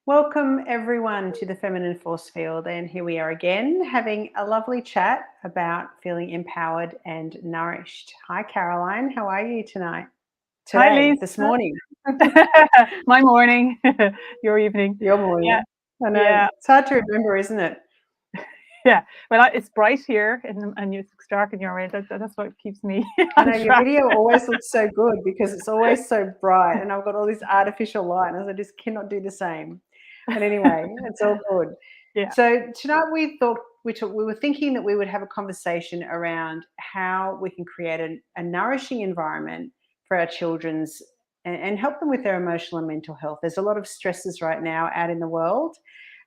Welcome everyone to the Feminine Force Field, and here we are again having a lovely chat about feeling empowered and nourished. Hi Caroline, how are you tonight? Hi, Today, this Lisa. morning. My morning, your evening. Your Yeah, morning. I know yeah, it's hard to remember, isn't it? yeah. Well, it's bright here, and it's dark in your way. That's what keeps me I on know your track. video always looks so good because it's always so bright, and I've got all this artificial light, and I just cannot do the same. But anyway, it's all good. Yeah. So tonight we thought we were thinking that we would have a conversation around how we can create a nourishing environment for our children's and help them with their emotional and mental health. There's a lot of stresses right now out in the world.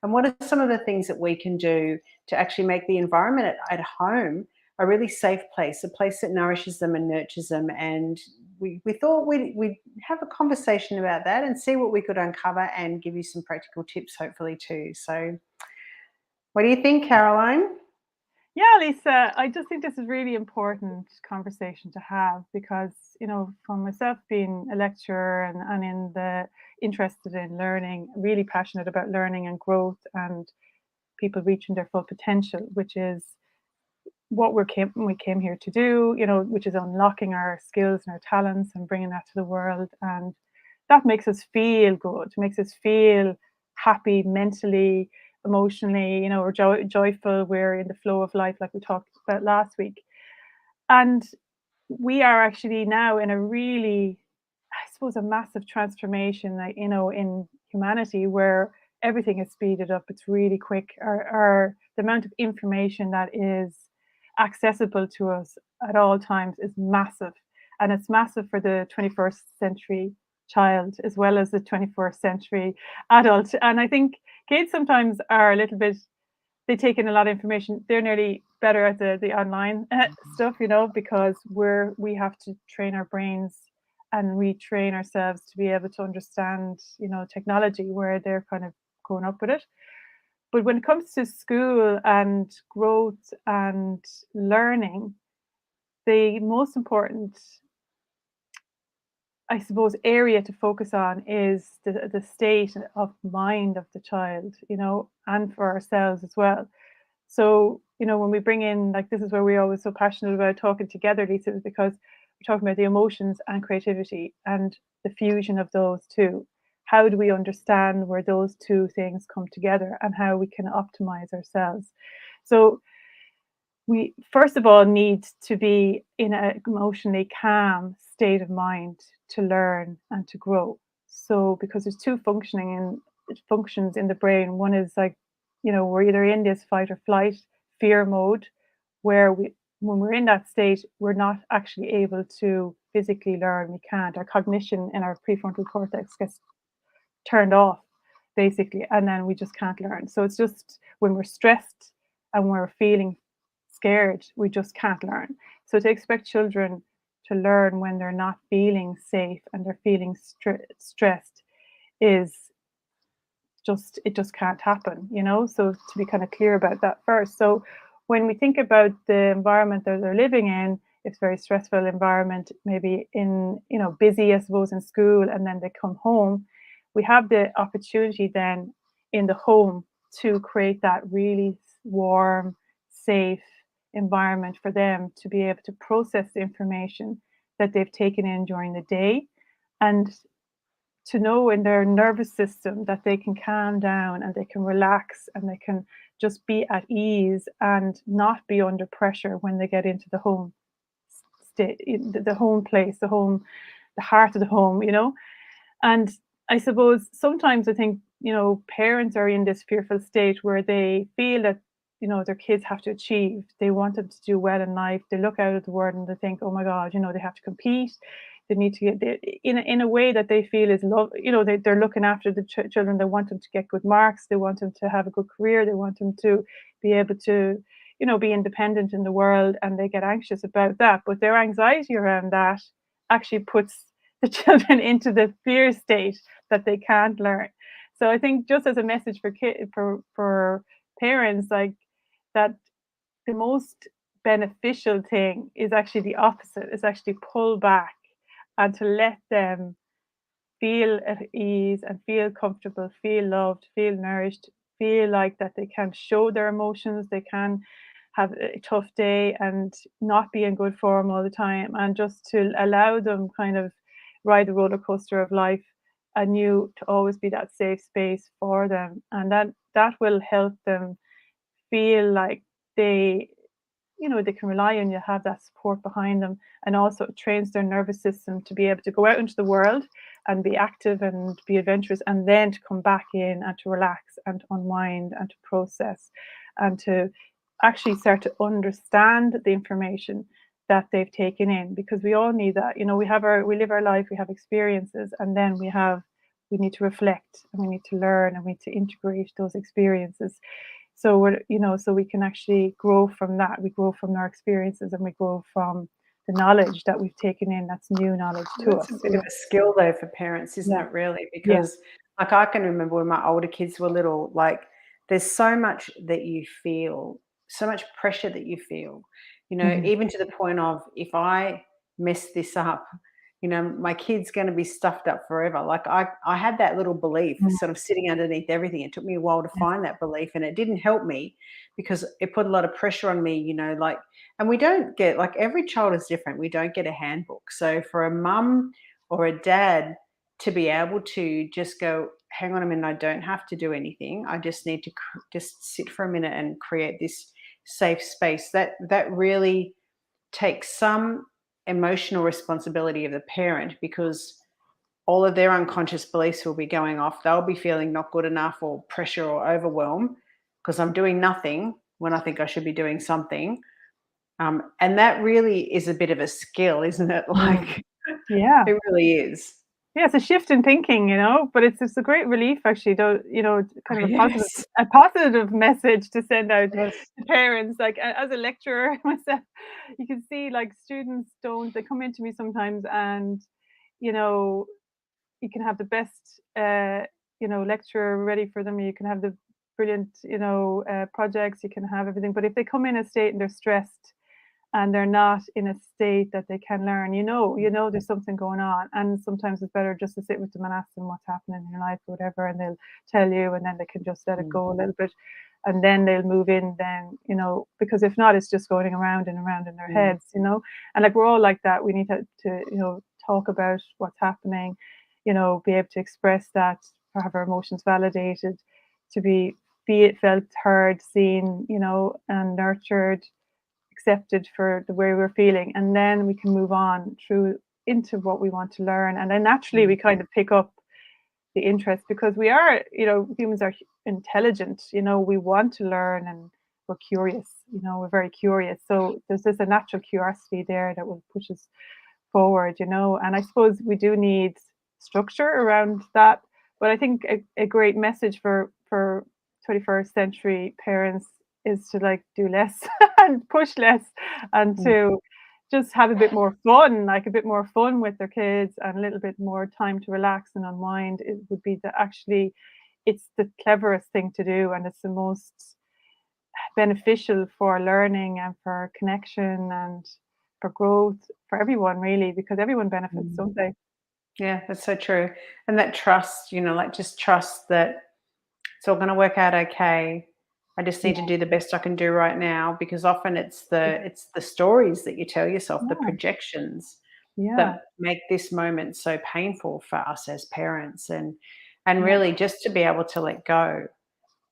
And what are some of the things that we can do to actually make the environment at home a really safe place, a place that nourishes them and nurtures them? And we thought we'd have a conversation about that and see what we could uncover and give you some practical tips, hopefully, too. So, what do you think, Caroline? Yeah, Lisa, I just think this is really important conversation to have because, for myself being a lecturer and in the interested in learning, really passionate about learning and growth and people reaching their full potential, which is what we came here to do, which is unlocking our skills and our talents and bringing that to the world. And that makes us feel good, makes us feel happy mentally, emotionally, we're joyful, we're in the flow of life, like we talked about last week. And we are actually now in a really, I suppose, a massive transformation, like, in humanity where everything is speeded up. It's really quick. The amount of information that is accessible to us at all times is massive. And it's massive for the 21st century child as well as the 21st century adult. And I think kids sometimes are a little bit, they take in a lot of information. They're nearly better at the online stuff, because we have to train our brains and retrain ourselves to be able to understand, technology where they're kind of growing up with it. But when it comes to school and growth and learning, the most important, I suppose, area to focus on is the state of mind of the child, and for ourselves as well. So, when we bring in, like, this is where we're always so passionate about talking together, Lisa, is because we're talking about the emotions and creativity and the fusion of those two. How do we understand where those two things come together and how we can optimize ourselves? So, we first of all need to be in an emotionally calm state of mind to learn and to grow. So, because there's two functions in the brain. One is like, we're either in this fight or flight fear mode, where when we're in that state, we're not actually able to physically learn. We can't. Our cognition in our prefrontal cortex gets turned off, basically, and then we just can't learn. So it's just when we're stressed and we're feeling scared, we just can't learn. So to expect children to learn when they're not feeling safe and they're feeling stressed is it just can't happen, so to be kind of clear about that first. So when we think about the environment that they're living in, it's a very stressful environment, maybe in, busy, I suppose, in school, and then they come home. We have the opportunity then in the home to create that really warm, safe environment for them to be able to process the information that they've taken in during the day, and to know in their nervous system that they can calm down and they can relax and they can just be at ease and not be under pressure when they get into the home state, the home place, the heart of the home, And I suppose sometimes I think, parents are in this fearful state where they feel that, their kids have to achieve. They want them to do well in life. They look out at the world and they think, oh my God, they have to compete. They need to get in a way that they feel is love. They're looking after the children. They want them to get good marks. They want them to have a good career. They want them to be able to, be independent in the world, and they get anxious about that. But their anxiety around that actually puts the children into the fear state that they can't learn. So I think just as a message for parents, like, that the most beneficial thing is actually the opposite, is actually pull back and to let them feel at ease and feel comfortable, feel loved, feel nourished, feel like that they can show their emotions, they can have a tough day and not be in good form all the time, and just to allow them kind of ride the roller coaster of life and you to always be that safe space for them. And that will help them feel like they they can rely on you, have that support behind them, and also it trains their nervous system to be able to go out into the world and be active and be adventurous, and then to come back in and to relax and to unwind and to process and to actually start to understand the information that they've taken in, because we all need that. We live our life, we have experiences, and then we need to reflect and we need to learn and we need to integrate those experiences. So so we can actually grow from that. We grow from our experiences and we grow from the knowledge that we've taken in. That's new knowledge to That's us. a bit of a skill though for parents, isn't Yeah, it, really? yeah, Because like I can remember when my older kids were little, like there's so much that you feel, so much pressure that you feel, hmm, even to the point of if I mess this up, my kid's going to be stuffed up forever. Like I had that little belief mm, sort of sitting underneath everything. It took me a while to yeah, find that belief and it didn't help me because it put a lot of pressure on me, like, and we don't get, like, every child is different. We don't get a handbook. So for a mum or a dad to be able to just go, hang on a minute, I don't have to do anything. I just need to just sit for a minute and create this safe space. That really takes some emotional responsibility of the parent, because all of their unconscious beliefs will be going off. They'll be feeling not good enough or pressure or overwhelm because I'm doing nothing when I think I should be doing something. And that really is a bit of a skill, isn't it? mm, Like, yeah. it really is. Yeah, it's a shift in thinking, but it's a great relief actually, though, kind of Yes. a positive message to send out Yes. to parents. Like as a lecturer myself, you can see like students don't they come into me sometimes and you know you can have the best lecturer ready for them, you can have the brilliant projects, you can have everything, but if they come in a state and they're stressed and they're not in a state that they can learn, there's something going on. And sometimes it's better just to sit with them and ask them what's happening in your life or whatever, and they'll tell you, and then they can just let it Mm, go a little bit. And then they'll move in then, because if not, it's just going around and around in their mm, heads. And like we're all like that. We need to talk about what's happening, be able to express that, to have our emotions validated, to be it felt, heard, seen, and nurtured, accepted for the way we're feeling, and then we can move on through into what we want to learn, and then naturally mm, we kind of pick up the interest, because we are, humans are intelligent, we want to learn, and we're curious, we're very curious, so there's this a natural curiosity there that will push us forward, and I suppose we do need structure around that. But I think a great message for 21st century parents is to like do less and push less, and mm. to just have a bit more fun, like a bit more fun with their kids, and a little bit more time to relax and unwind. It would be it's the cleverest thing to do, and it's the most beneficial for learning and for connection and for growth for everyone, really, because everyone benefits, Mm. don't they? Yeah, that's so true. And that trust, like just trust that it's all going to work out okay. I just need to Yeah, do the best I can do right now, because often it's the stories that you tell yourself, the yeah, projections yeah, that make this moment so painful for us as parents, and yeah. really just to be able to let go,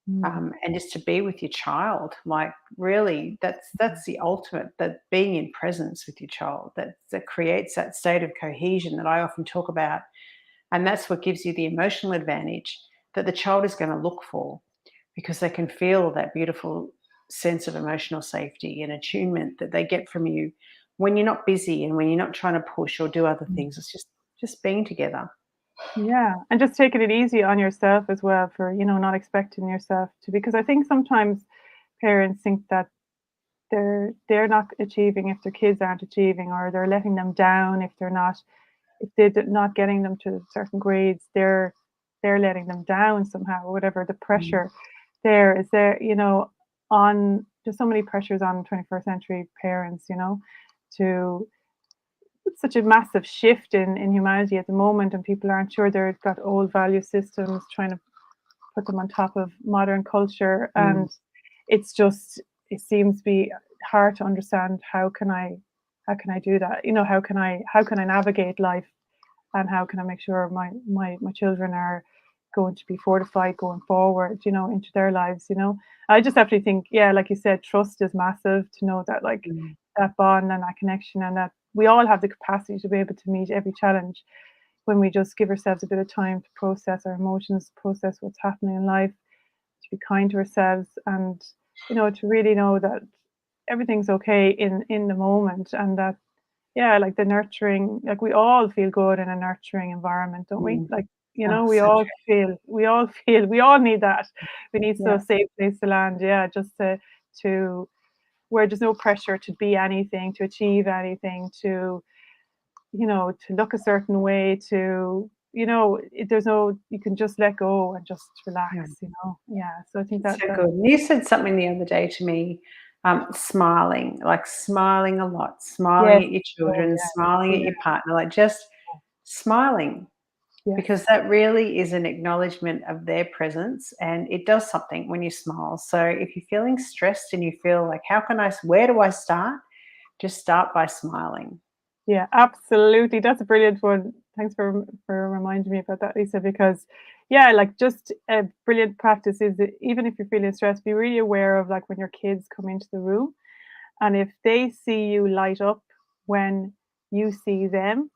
Mm, and just to be with your child, like really that's the ultimate, that being in presence with your child, that creates that state of cohesion that I often talk about, and that's what gives you the emotional advantage that the child is going to look for, because they can feel that beautiful sense of emotional safety and attunement that they get from you when you're not busy and when you're not trying to push or do other mm. things. It's just being together. Yeah, and just taking it easy on yourself as well, for, not expecting yourself to, because I think sometimes parents think that they're not achieving if their kids aren't achieving, or they're letting them down if they're not getting them to certain grades, they're letting them down somehow, or whatever. The Mm, pressure there is there, on there's so many pressures on 21st century parents, to such a massive shift in humanity at the moment, and people aren't sure. They've got old value systems trying to put them on top of modern culture, and it's just, it seems to be hard to understand how can I do that, you know, how can I navigate life, and how can I make sure my children are going to be fortified going forward, you know, into their lives, you know. I just have to think, yeah, like you said, trust is massive, to know that, like, that bond and that connection, and that we all have the capacity to be able to meet every challenge when we just give ourselves a bit of time to process our emotions, process what's happening in life, to be kind to ourselves, and, you know, to really know that everything's okay in the moment, and that, yeah, like the nurturing, like we all feel good in a nurturing environment, don't we? Like, you know, Oh, we so all true. feel, we all need that. We need Yeah. so safe place to land, yeah, just to where there's no pressure to be anything, to achieve anything, to, you know, to look a certain way, to, you know, there's no, you can just let go and just Yeah. relax, you know. Yeah. So I think It's that so good. And you said something the other day to me, smiling, like smiling a lot, smiling yes. at your Oh children, smiling at yeah. your partner, like just smiling, Yeah. because that really is an acknowledgement of their presence, and it does something when you smile. So if you're feeling stressed and you feel like, where do I start? Just start by smiling. Yeah, absolutely. That's a brilliant one. Thanks for reminding me about that, Lisa, because yeah, like just a brilliant practice is that even if you're feeling stressed, be really aware of, like, when your kids come into the room, and if they see you light up when you see them,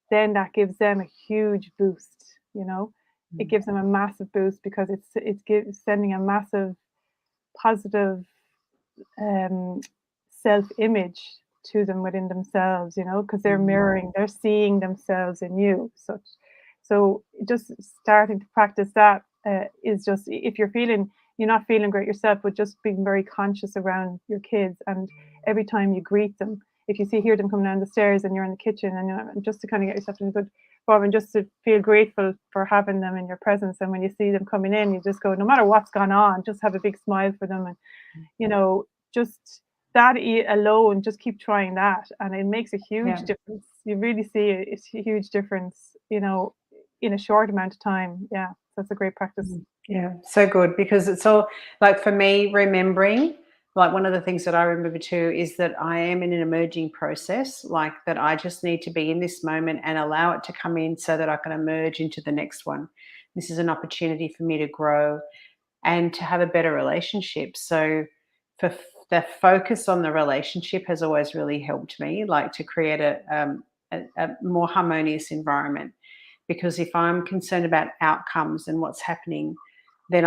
then that gives them a huge boost, you know. It Mm. gives them a massive boost because sending a massive positive um, self-image to them within themselves, you know, because Mm. they're seeing themselves in you. So just starting to practice that is just, if you're not feeling great yourself, but just being very conscious around your kids, and every time you greet them, if you hear them coming down the stairs and you're in the kitchen, and, you know, just to kind of get yourself in a good form, and just to feel grateful for having them in your presence. And when you see them coming in, you just go, no matter what's gone on, just have a big smile for them, and, you know, just that alone, just keep trying that, and it makes a huge Yeah. difference. You really see it's a huge difference, you know, in a short amount of time. Yeah, that's a great practice. Yeah, so good, because it's all like, for me, remembering, like, one of the things that I remember too is that I am in an emerging process, like that I just need to be in this moment and allow it to come in so that I can emerge into the next one. This is an opportunity for me to grow and to have a better relationship. So the focus on the relationship has always really helped me, like to create a more harmonious environment. Because if I'm concerned about outcomes and what's happening, then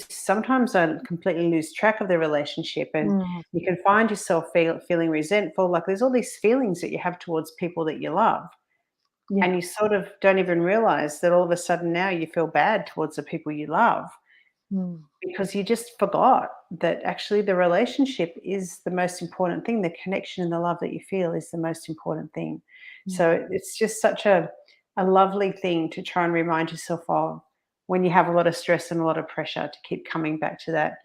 sometimes I completely lose track of the relationship, and Mm, you can find yourself feeling resentful. Like, there's all these feelings that you have towards people that you love, yeah. and you sort of don't even realize that all of a sudden now you feel bad towards the people you love, Mm, because you just forgot that actually the relationship is the most important thing. The connection and the love that you feel is the most important thing. mm, So it's just such a lovely thing to try and remind yourself of when you have a lot of stress and a lot of pressure, to keep coming back to that,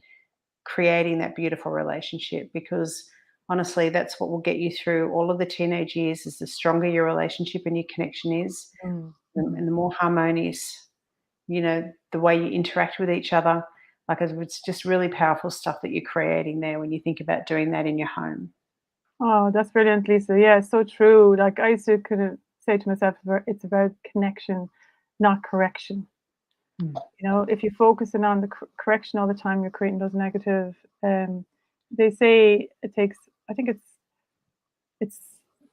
creating that beautiful relationship. Because honestly, that's what will get you through all of the teenage years. Is the stronger your relationship and your connection is, mm, and mm. the more harmonious, the way you interact with each other. Like, it's just really powerful stuff that you're creating there when you think about doing that in your home. Oh, that's brilliant, Lisa. Yeah, so true. Like, I used to kind of say to myself, it's about connection, not correction. Mm. You know, if you're focusing on the correction all the time, you're creating those negative. Um, they say it takes, I think it's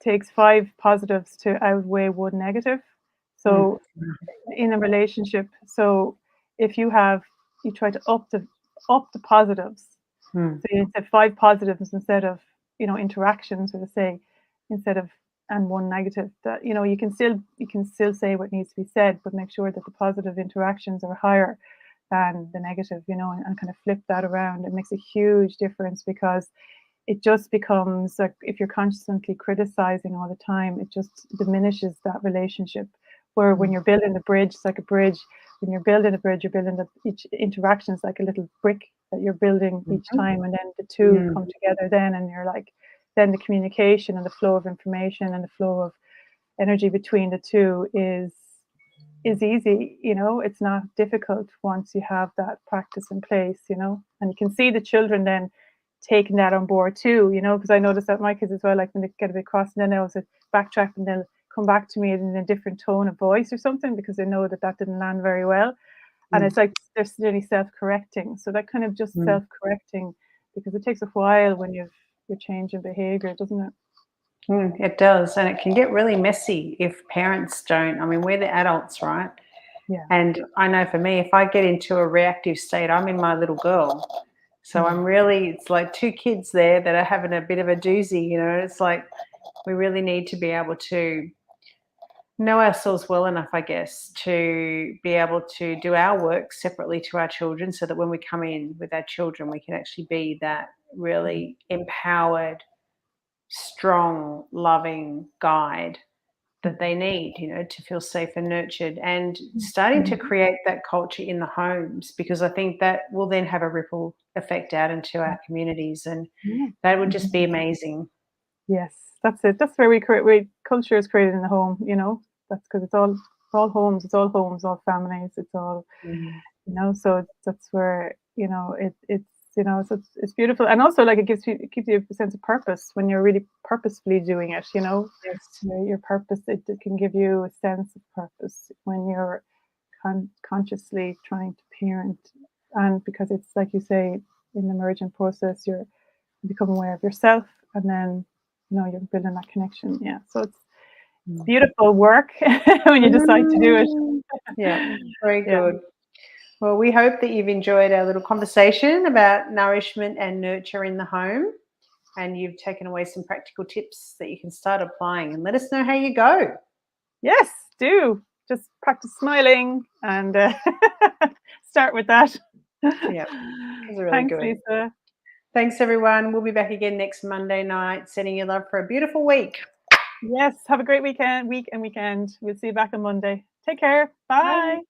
takes five positives to outweigh one negative. Mm. So in a relationship, so if you try to up the positives. Mm. So you said five positives instead of, you know, interactions, or to say, instead of, and one negative. That, you know, you can still say what needs to be said, but make sure that the positive interactions are higher than the negative, you know, and kind of flip that around. It makes a huge difference, because it just becomes like, if you're constantly criticizing all the time, it just diminishes that relationship. Where when Mm. you're building a bridge, it's like a bridge. When you're building a bridge, you're building each interaction is like a little brick that you're building each Mhm. time, and then the two Mm. come together. Then, and you're like, then the communication and the flow of information and the flow of energy between the two is easy, you know. It's not difficult once you have that practice in place, you know. And you can see the children then taking that on board too, you know, because I noticed that my kids as well, like when they get a bit cross and then they also backtrack and they'll come back to me in a different tone of voice or something because they know that that didn't land very well. And Mm. it's like they're really self-correcting. So that kind of just Mm. self-correcting, because it takes a while when you're changing behavior, doesn't it? It does, and it can get really messy if parents don't. I mean, we're the adults, right? Yeah. And I know for me, if I get into a reactive state, I'm in my little girl. So I'm really, it's like two kids there that are having a bit of a doozy, you know. It's like we really need to be able to know ourselves well enough, I guess, to be able to do our work separately to our children so that when we come in with our children, we can actually be that really empowered, strong, loving guide that they need, you know, to feel safe and nurtured, and starting to create that culture in the homes, because I think that will then have a ripple effect out into our communities, and Yeah. that would just be amazing. Yes, that's it. That's where we create. We culture is created in the home. You know, that's because it's all homes. It's all homes, all families. It's all, Mm. you know. So that's where, you know, it's, you know, so it's beautiful, and also like it gives you a sense of purpose when you're really purposefully doing it. You know, Yes. your purpose, it can give you a sense of purpose when you're consciously trying to parent, and because it's like you say, in the emergent process, you become aware of yourself, and then, you know, you're building that connection. Yeah, so it's Mm. beautiful work when you decide to do it. Yeah, very Yeah. good. Well, we hope that you've enjoyed our little conversation about nourishment and nurture in the home, and you've taken away some practical tips that you can start applying, and let us know how you go. Yes, do just practice smiling and start with that. Yeah, those are really Thanks, good. Lisa. Thanks, everyone. We'll be back again next Monday night. Sending you love for a beautiful week. Yes, have a great weekend. We'll see you back on Monday. Take care. Bye. Bye.